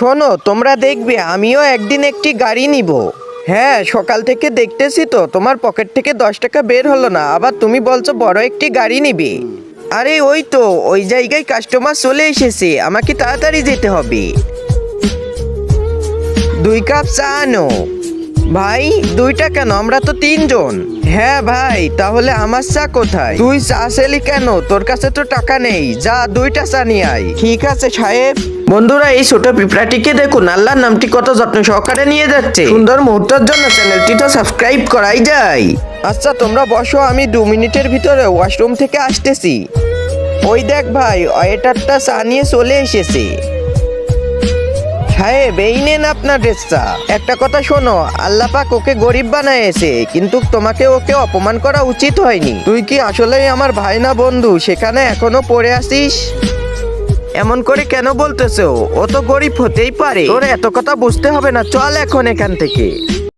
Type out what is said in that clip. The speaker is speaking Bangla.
শোনো, তোমরা দেখবে আমিও একদিন একটি গাড়ি নিব। হ্যাঁ, সকাল থেকে দেখতেছি তো তোমার পকেট থেকে 10 টাকা বের হলো না, আবার তুমি বলছো বড় একটি গাড়ি নিবে। আরে ওই তো ওই জায়গায় কাস্টমার চলে এসেছে, আমাকে তাড়াতাড়ি যেতে হবে। 2 কাপ চা আনো। ভাই 2টা কেন? আমরা তো 3 জন। হ্যাঁ ভাই, তাহলে আমার চা কোথায়? তুই চা সেলি কেন? তোর কাছে তো টাকা নেই, যা 2টা চা নিয়ে আয়। ঠিক আছে সাহেব। বন্ধুরা, এই ছোট পিঁপড়াটিকে দেখুন, আল্লাহর নামটি কত যত্ন সহকারে নিয়ে যাচ্ছে। সুন্দর মুহূর্তের জন্য চ্যানেলটি তো সাবস্ক্রাইব করাই যায়। আচ্ছা তোমরা বসো, আমি 2 মিনিটের ভিতরে ওয়াশরুম থেকে আসতেছি। ওই দেখ ভাই, ওয়েটারটা চা নিয়ে চলে এসেছে। সাহেব, এই নেন আপনার ড্রেসটা। একটা কথা শোনো, আল্লাহ পাক ওকে গরিব বানাইছে, কিন্তু তোমাকে ওকে অপমান করা উচিত হয়নি। তুই কি আসলেই আমার ভাই না বন্ধু, সেখানে এখনো পড়ে আসিস? এমন করে কেন বলতেছো? ও তো গরিব হতেই পারে, তোর এত কথা বুঝতে হবে না, চল এখন এখান থেকে।